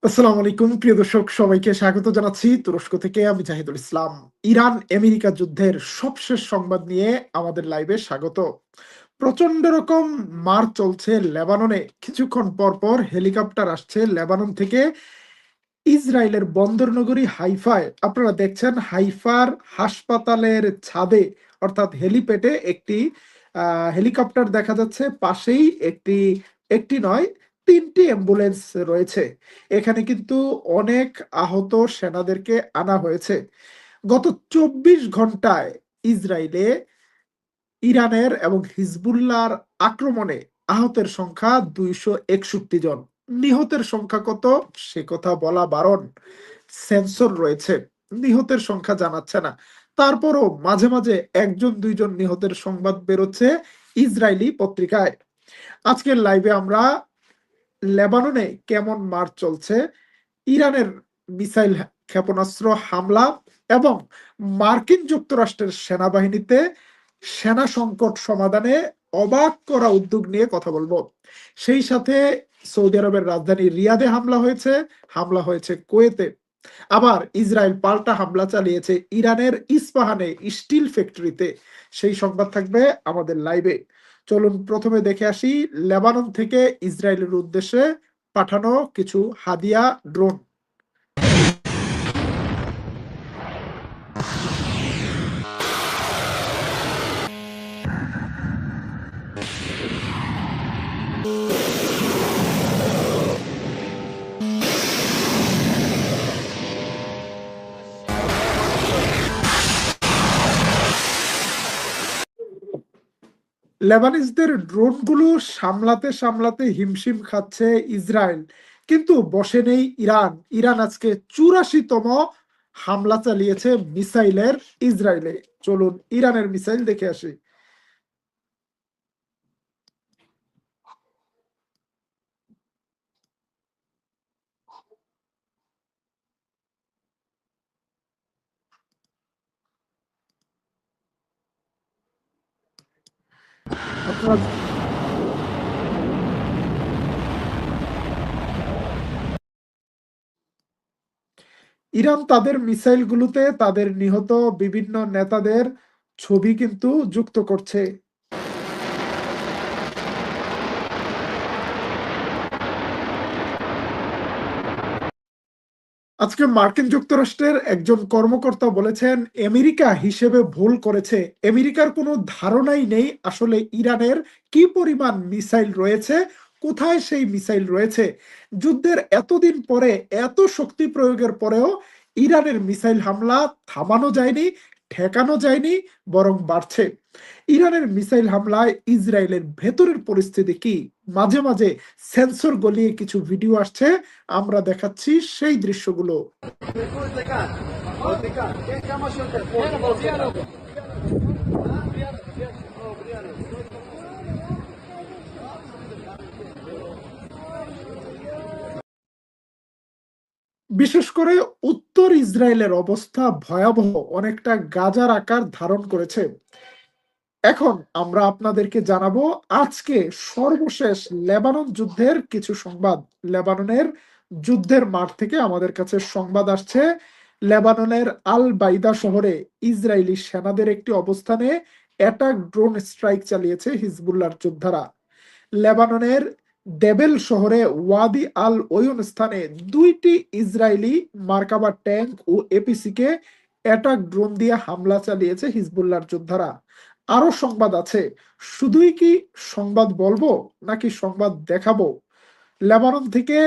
আসসালামু আলাইকুম প্রিয় দর্শক, সবাইকে স্বাগত জানাচ্ছি তুরস্ক থেকে। আমি জাহিদুল ইসলাম। ইরান আমেরিকা যুদ্ধের সবশেষ সংবাদ নিয়ে আমাদের লাইভে স্বাগত। প্রচন্ড রকম মার চলছে লেবাননে। কিছুক্ষণ পর পর হেলিকপ্টার আসছে লেবানন থেকে ইসরায়েলের বন্দর নগরী হাইফায়। আপনারা দেখছেন হাইফার হাসপাতালের ছাদে অর্থাৎ হেলিপ্যাডে একটি হেলিকপ্টার দেখা যাচ্ছে। পাশেই একটি একটি নয়, তিনটি অ্যাম্বুলেন্স রয়েছে। এখানে কিন্তু অনেক আহত সেনাদেরকে আনা হয়েছে। গত ২৪ ঘন্টায় ইসরায়েলে ইরানের এবং হিজবুল্লাহর আক্রমণে আহতের সংখ্যা ২৬১ জন। নিহতের সংখ্যা কত সে কথা বলা বারণ। সেন্সর রয়েছে, নিহতের সংখ্যা জানাচ্ছে না। তারপরও মাঝে মাঝে একজন দুইজন নিহতের সংবাদ বেরোচ্ছে ইসরায়েলি পত্রিকায়। আজকের লাইভে আমরা লেবাননে কেমন মার চলছে, ইরানের মিসাইল ক্ষেপণাস্ত্র হামলা এবং মার্কিন যুক্তরাষ্ট্রের সেনাবাহিনীতে সেনা সংকট সমাধানে অবাক করা উদ্যোগ নিয়ে কথা বলবো। সেই সাথে সৌদি আরবের রাজধানী রিয়াদে হামলা হয়েছে কুয়েতে। আবার ইসরায়েল পাল্টা হামলা চালিয়েছে ইরানের ইস্পাহানে স্টিল ফ্যাক্টরিতে। সেই সংবাদ থাকবে আমাদের লাইভে। চলুন প্রথমে দেখে আসি লেবানন থেকে ইসরায়েলের উদ্দেশ্যে পাঠানো কিছু হাদিয়া ড্রোন। লেবানিজদের ড্রোনগুলো সামলাতে সামলাতে হিমশিম খাচ্ছে ইসরায়েল, কিন্তু বসে নেই ইরান। ইরান আজকে ৮৪তম হামলা চালিয়েছে মিসাইলের ইসরায়েলে। চলুন ইরানের মিসাইল দেখে আসি। আপনারা ইরান তাদের মিসাইলগুলোতে তাদের নিহত বিভিন্ন নেতাদের ছবি কিন্তু যুক্ত করছে। আজকে মার্কিন যুক্তরাষ্ট্রের একজন কর্মকর্তা বলেছেন আমেরিকা হিসেবে ভুল করেছে। আমেরিকার কোনো ধারণাই নেই আসলে ইরানের কি পরিমাণ মিসাইল রয়েছে, কোথায় সেই মিসাইল রয়েছে। যুদ্ধের এতদিন পরে এত শক্তি প্রয়োগের পরেও ইরানের মিসাইল হামলা থামানো যায়নি, ঠেকানো যায়নি, বরং বাড়ছে। ইরানের মিসাইল হামলায় ইসরায়েলের ভেতরের পরিস্থিতি কি? মাঝে মাঝে সেন্সর গলিয়ে কিছু ভিডিও আসছে, আমরা দেখাচ্ছি সেই দৃশ্যগুলো। বিশেষ করে উত্তর ইসরায়েলের অবস্থা ভয়াবহ, অনেকটা গাজার আকার ধারণ করেছে। এখন আমরা আপনাদেরকে জানাবো আজকে সর্বশেষ লেবানন যুদ্ধের কিছু সংবাদ। লেবাননের যুদ্ধের মাঠ থেকে আমাদের কাছে সংবাদ আসছে। লেবাননের আল বাইদা শহরে ইসরায়েলি সেনাদের একটি অবস্থানে অ্যাটাক ড্রোন স্ট্রাইক চালিয়েছে হিজবুল্লাহর যোদ্ধারা। লেবাননের দেবেল শহরে ওয়াদি আল ওয়ুন স্থানে ২টি ইসরায়েলি মার্কাভা ট্যাঙ্ক ও এপিসি কে অ্যাটাক ড্রোন দিয়ে হামলা চালিয়েছে হিজবুল্লাহর যোদ্ধারা। আরো সংবাদ আছে। শুধুই কি সংবাদ বলবো নাকি সংবাদ দেখাবো? লেবানন থেকে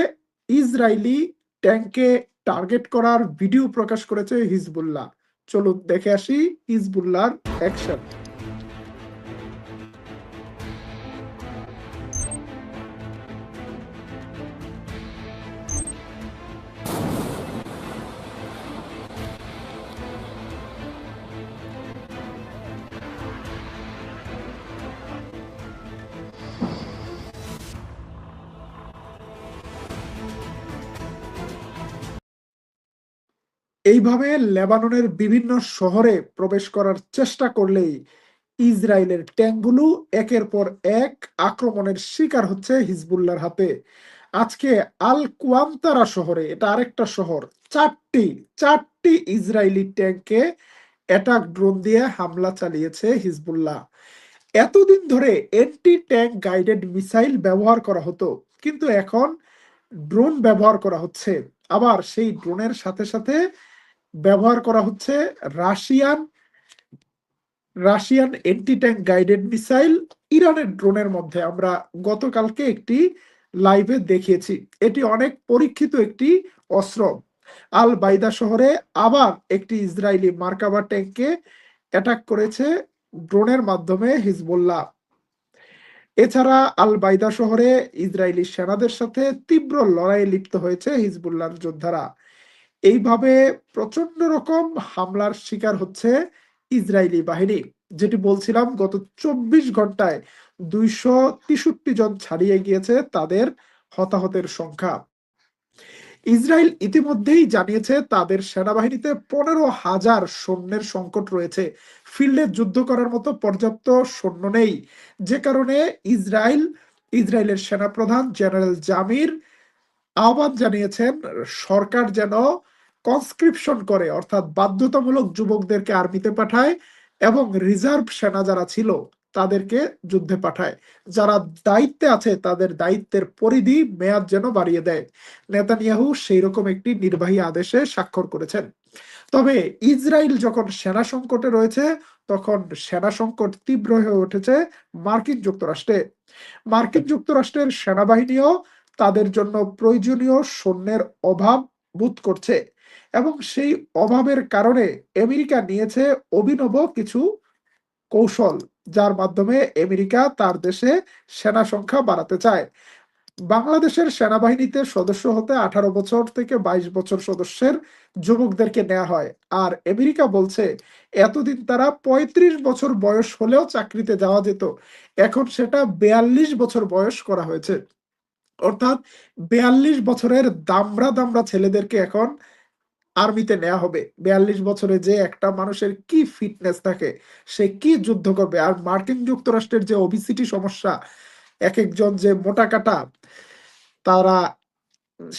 ইসরায়েলি ট্যাঙ্কে টার্গেট করার ভিডিও প্রকাশ করেছে হিজবুল্লাহ। চলুন দেখে আসি হিজবুল্লাহর অ্যাকশন। এইভাবে লেবাননের বিভিন্ন শহরে প্রবেশ করার চেষ্টা করলেই ইসরায়েলের ট্যাঙ্কগুলো একের পর এক আক্রমণের শিকার হচ্ছে হিজবুল্লাহর হাতে। আজকে আল কুয়ান্তারা শহরে, এটা আরেকটা শহর, চারটি চারটি ইসরায়েলি ট্যাঙ্কে অ্যাটাক ড্রোন দিয়ে হামলা চালিয়েছে হিজবুল্লাহ। এতদিন ধরে এন্টি ট্যাঙ্ক গাইডেড মিসাইল ব্যবহার করা হতো, কিন্তু এখন ড্রোন ব্যবহার করা হচ্ছে। আবার সেই ড্রোনের সাথে সাথে ব্যবহার করা হচ্ছে Russian Russian anti tank guided missile. ইরানের ড্রোনের মধ্যে আমরা গতকালকে একটি লাইভে দেখিয়েছি, এটি অনেক পরীক্ষিত একটি অস্ত্র। আল বাইদা শহরে আবার একটি ইসরায়েলি মার্কাভা ট্যাঙ্কে অ্যাটাক করেছে ড্রোনের মাধ্যমে হিজবুল্লাহ। এছাড়া আল বাইদা শহরে ইসরায়েলি সেনাদের সাথে তীব্র লড়াইয়ে লিপ্ত হয়েছে হিজবুল্লাহর যোদ্ধারা। এইভাবে প্রচন্ড রকম হামলার শিকার হচ্ছে ইসরায়েলি বাহিনী। যেটি বলছিলাম, গত ২৪ ঘন্টায় ২৬৩ জন ছাড়িয়ে গিয়েছে তাদের হতাহতের সংখ্যা। ইসরায়েল ইতিমধ্যেই জানিয়েছে তাদের সেনাবাহিনীতে ১৫,০০০ সৈন্যের সংকট রয়েছে। ফিল্ডে যুদ্ধ করার মতো পর্যাপ্ত সৈন্য নেই, যে কারণে ইসরায়েলের সেনাপ্রধান জেনারেল জামির আহ্বান জানিয়েছেন সরকার যেন কনস্ক্রিপশন করে, অর্থাৎ বাধ্যতামূলক যুবকদেরকে আর্মিতে পাঠায় এবং রিজার্ভ সেনা যারা ছিল তাদেরকে যুদ্ধে পাঠায়। যারা দায়িত্বে আছে তাদের দায়িত্বের পরিধি মেয়াদ যেন বাড়িয়ে দেয়। নেতানিয়াহু সেই রকম একটি নির্বাহী আদেশে স্বাক্ষর করেছেন। তবে ইসরায়েল যখন সেনা সংকটে রয়েছে, তখন সেনা সংকট তীব্র হয়ে উঠেছে মার্কিন যুক্তরাষ্ট্রে। মার্কিন যুক্তরাষ্ট্রের সেনাবাহিনীও তাদের জন্য প্রয়োজনীয় সৈন্যের অভাব বোধ করছে, এবং সেই অভাবের কারণে আমেরিকা নিয়েছে অভিনব কিছু কৌশল, যার মাধ্যমে আমেরিকা তার দেশে সেনা সংখ্যা বাড়াতে চায়। বাংলাদেশের সেনাবাহিনীতে সদস্য হতে 18 বছর থেকে 22 বছর সদস্যের যুবকদেরকে নেওয়া হয়, আর আমেরিকা বলছে এতদিন তারা 35 বছর বয়স হলেও চাকরিতে যাওয়া যেত, এখন সেটা 42 বছর বয়স করা হয়েছে। অর্থাৎ 42 বছরের দামড়া দামড়া ছেলেদেরকে এখন আর্মিতে নেওয়া হবে। 42 বছরে যে একটা মানুষের কি ফিটনেস থাকে, সে কি যুদ্ধ করবে? আর মার্কিন যুক্তরাষ্ট্রের যে ওবিসিটি সমস্যা, এক একজন যে মোটা কাটা, তারা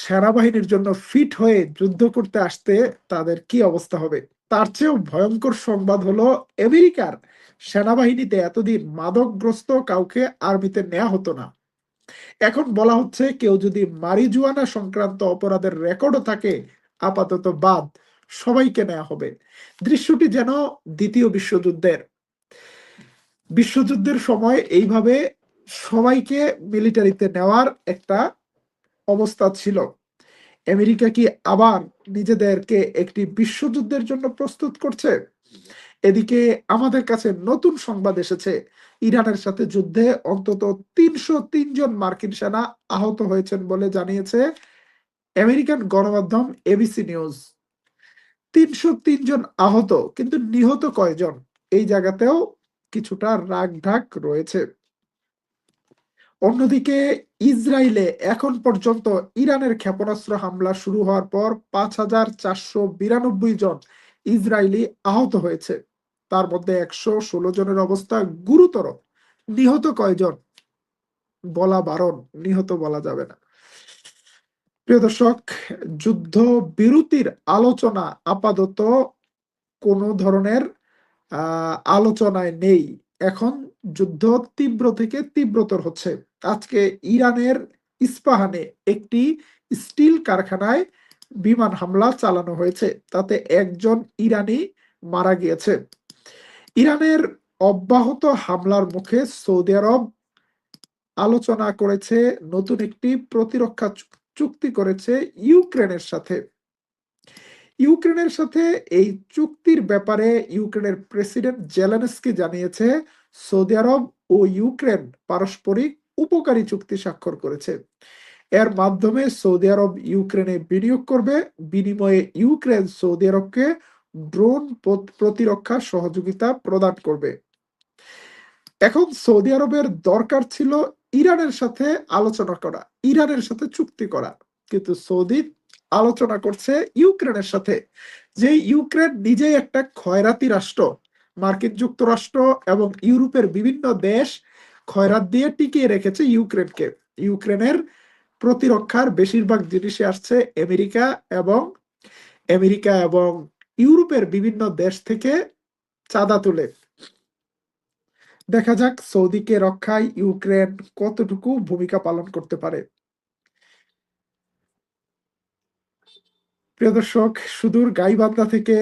সেনাবাহিনীর জন্য ফিট হয়ে যুদ্ধ করতে আসতে তাদের কি অবস্থা হবে? তার চেয়েও ভয়ঙ্কর সংবাদ হলো, আমেরিকার সেনাবাহিনীতে এতদিন মাদকগ্রস্ত কাউকে আর্মিতে নেওয়া হতো না। এখন বলা হচ্ছে কেউ যদি মারিজুয়ানা সংক্রান্ত অপরাধের রেকর্ডও থাকে, আপাতত বাদ, সবাইকে নেওয়া হবে। দৃশ্যটি যেন দ্বিতীয় বিশ্বযুদ্ধের সময় এইভাবে সবাইকে মিলিটারিতে নেওয়ার একটা অবস্থা ছিল। আমেরিকা কি আবার নিজেদেরকে একটি বিশ্বযুদ্ধের জন্য প্রস্তুত করছে? এদিকে আমাদের কাছে নতুন সংবাদ এসেছে, ইরানের সাথে যুদ্ধে অন্তত ৩০৩ জন মার্কিন সেনা আহত হয়েছেন বলে জানিয়েছে আমেরিকান গণমাধ্যম এবিসি নিউজ। ৩০৩ জন আহত, কিন্তু নিহত কয়জন? এই জায়গাতেও কিছুটা রাগঢাক রয়েছে। অন্যদিকে ইসরায়েলে এখন পর্যন্ত ইরানের ক্ষেপণাস্ত্র হামলা শুরু হওয়ার পর ৫,৪৯২ জন ইসরায়েলি আহত হয়েছে। তার মধ্যে ১১৬ জনের অবস্থা গুরুতর। নিহত কয়জন বলা বারণ, নিহত বলা যাবে না। প্রিয় দর্শক, যুদ্ধ বিরতির আলোচনা আপাতত কোনো ধরনের আলোচনায় নেই। এখন যুদ্ধ তীব্র থেকে তীব্রতর হচ্ছে। আজকে ইরানের ইস্পাহানে একটি স্টিল কারখানায় বিমান হামলা চালানো হয়েছে, তাতে একজন ইরানি মারা গিয়েছে। ইরানের অব্যাহত হামলার মুখে সৌদি আরব আলোচনা করেছে, নতুন একটি প্রতিরক্ষা চুক্তি করেছে ইউক্রেনের সাথে। ইউক্রেনের সাথে এই চুক্তির ব্যাপারে ইউক্রেনের প্রেসিডেন্ট জেলেনস্কি জানিয়েছে সৌদি আরব ও ইউক্রেন পারস্পরিক উপকারী চুক্তি স্বাক্ষর করেছে। এর মাধ্যমে সৌদি আরব ইউক্রেনে বিনিয়োগ করবে, বিনিময়ে ইউক্রেন সৌদি আরবকে ড্রোন প্রতিরক্ষা সহযোগিতা প্রদান করবে। এখন সৌদি আরবের দরকার ছিল ইরানের সাথে আলোচনা করা, ইরানের সাথে চুক্তি করা, কিন্তু সৌদি আলোচনা করছে ইউক্রেনের সাথে, যে ইউক্রেন নিজেই একটা খয়রাতি রাষ্ট্র। মার্কিন যুক্তরাষ্ট্র এবং ইউরোপের বিভিন্ন দেশ খয়রাত দিয়ে টিকিয়ে রেখেছে ইউক্রেনকে। ইউক্রেনের প্রতিরক্ষার বেশিরভাগ জিনিসই আসছে এবং আমেরিকা এবং ইউরোপের বিভিন্ন দেশ থেকে চাঁদা তুলে। দেখা যাক সৌদিকে রক্ষায় ইউক্রেন কতটুকু ভূমিকা পালন করতে পারে। প্রিয় দর্শক, সুদূর গাইবান্ধা থেকে,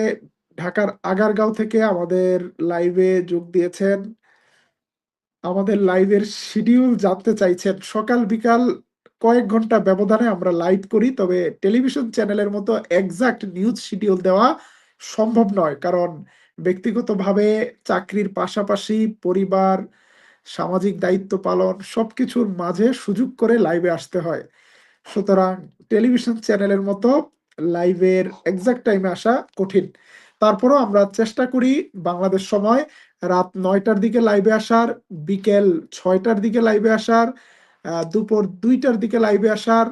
ঢাকার আগারগাঁও থেকে আমাদের লাইভে যোগ দিয়েছেন। আমাদের লাইভের শিডিউল জানতে চাইছেন। সকাল বিকাল কয়েক ঘন্টা ব্যবধানে আমরা লাইভ করি। তবে টেলিভিশন চ্যানেলের মতো এক্সাক্ট নিউজ শিডিউল দেওয়া সম্ভব নয়। কারণ ব্যক্তিগতভাবে চাকরির পাশাপাশি পরিবার, সামাজিক দায়িত্ব পালন সবকিছুর মাঝে সুযোগ করে লাইভে আসতে হয়। সুতরাং টেলিভিশন চ্যানেলের মতো লাইভের এক্সাক্ট টাইমে আসা কঠিন। তারপরেও আমরা চেষ্টা করি বাংলাদেশ সময় রাত ৯ টার দিকে লাইভে আসার, বিকেল ৬ টার দিকে লাইভে আসার, দুপুর ২ টার দিকে লাইভে আসার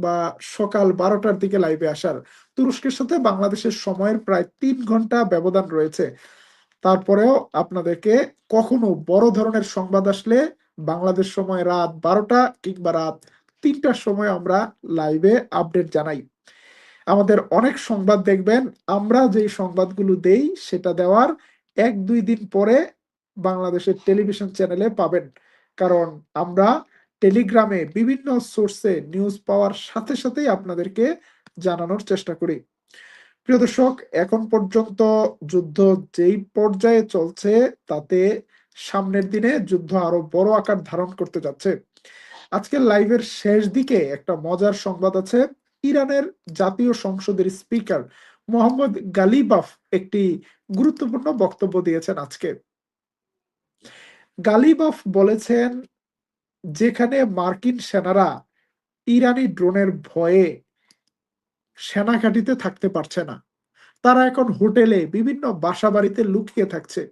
বা সকাল ১২ টার দিকে লাইভে আসার। তুরস্কের সাথে বাংলাদেশের সময়ের প্রায় ৩ ঘন্টা ব্যবধান রয়েছে। তারপরেও আপনাদেরকে কখনো বড় ধরনের সংবাদ আসলে বাংলাদেশ সময় রাত ১২টা কিংবা রাত ৩টার সময় আমরা লাইভে আপডেট জানাই। আমাদের অনেক সংবাদ দেখবেন আমরা যেই সংবাদগুলো দেই সেটা দেওয়ার ১-২ দিন পরে বাংলাদেশের টেলিভিশন চ্যানেলে পাবেন। কারণ আমরা টেলিগ্রামে বিভিন্ন সোর্সে নিউজ পাওয়ার সাথে সাথেই আপনাদেরকে জানানোর চেষ্টা করি। প্রিয় দর্শক, এখন পর্যন্ত যুদ্ধ যেই পর্যায়ে চলছে তাতে সামনের দিনে যুদ্ধ আরো বড় আকার ধারণ করতে যাচ্ছে। আজকের লাইভের শেষ দিকে একটা মজার সংবাদ আছে। ইরানের জাতীয় সংসদের স্পিকার মোহাম্মদ গালিবাফ একটি গুরুত্বপূর্ণ বক্তব্য দিয়েছেন আজকে। গালিবাফ বলেছেন, যেখানে মার্কিন সেনারা ইরানি ড্রোনের ভয়ে সেনা ঘাঁটিতে থাকতে পারছে না, তারা এখন হোটেলে বিভিন্ন বাসাবাড়িতে লুকিয়ে থাকছে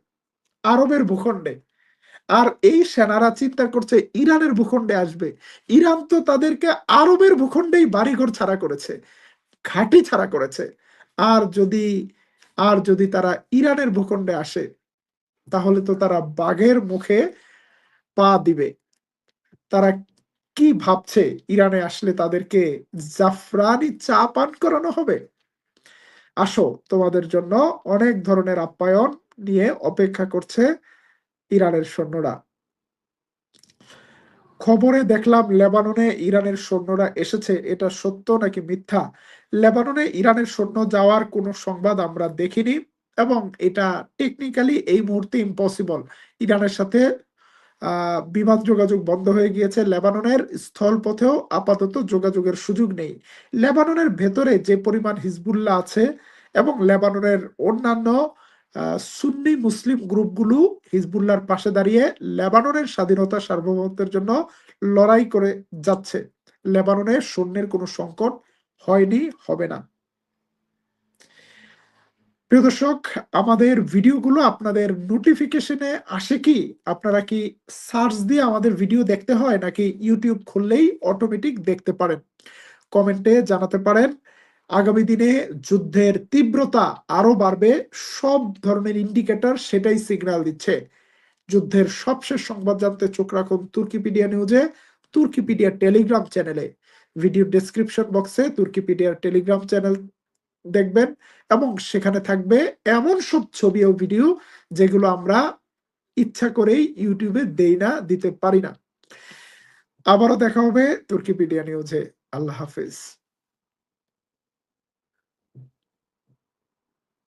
আরবের ভূখণ্ডে। আর এই সেনারা চিন্তা করছে ইরানের ভূখণ্ডে আসবে। ইরান তো তাদেরকে আরবের ভূখণ্ডেই বাড়িঘর ছাড়া করেছে, ঘাঁটি ছাড়া করেছে। আর যদি আর যদি তারা ইরানের ভূখণ্ডে আসে তাহলে তো তারা বাঘের মুখে পা দিবে। তারা কি ভাবছে ইরানে আসলে তাদেরকে জাফরানি চা পান করানো হবে? আসো, তোমাদের জন্য অনেক ধরনের আপ্যায়ন নিয়ে অপেক্ষা করছে ইরানের সৈন্যরা। খবরে দেখলাম লেবাননে ইরানের সৈন্যরা এসেছে, এটা সত্য নাকি মিথ্যা? লেবাননে ইরানের সৈন্য যাওয়ার কোনো সংবাদ আমরা দেখিনি এবং এটা টেকনিক্যালি এই মুহূর্তে ইম্পসিবল। ইরানের সাথে বিমান যোগাযোগ বন্ধ হয়ে গিয়েছে। লেবাননের স্থলপথেও আপাতত যোগাযোগের সুযোগ নেই। লেবাননের ভেতরে যে পরিমাণ হিজবুল্লাহ আছে এবং লেবাননের অন্যান্য সুন্নি মুসলিম গ্রুপগুলো হিজবুল্লাহর পাশে দাঁড়িয়ে লেবাননের স্বাধীনতা সার্বভৌমত্বের জন্য লড়াই করে যাচ্ছে। লেবাননে সৈন্যের কোনো সংকট হয়নি, হবে না। প্রিয় দর্শক, আমাদের ভিডিওগুলো আপনাদের নোটিফিকেশনে আসে কি? আপনারা কি সার্চ দিয়ে আমাদের ভিডিও দেখতে হয় নাকি ইউটিউব খুললেই অটোমেটিক দেখতে পারেন? কমেন্টে জানাতে পারেন। আগামী দিনে যুদ্ধের তীব্রতা আরো বাড়বে, সব ধরনের ইন্ডিকেটর সেটাই সিগন্যাল দিচ্ছে। যুদ্ধের সবশেষ সংবাদ জানতে চোখ রাখুন তুর্কিপিডিয়া নিউজে, তুর্কিপিডিয়া টেলিগ্রাম চ্যানেলে। ভিডিও ডেসক্রিপশন বক্সে তুর্কিপিডিয়ার টেলিগ্রাম চ্যানেল দেখবেন এবং সেখানে থাকবে এমন সব ছবি ও ভিডিও যেগুলো আমরা ইচ্ছা করেই ইউটিউবে দেই না, দিতে পারি না। আবারও দেখা হবে তুর্কিপিডিয়া নিউজে। আল্লাহ হাফেজ।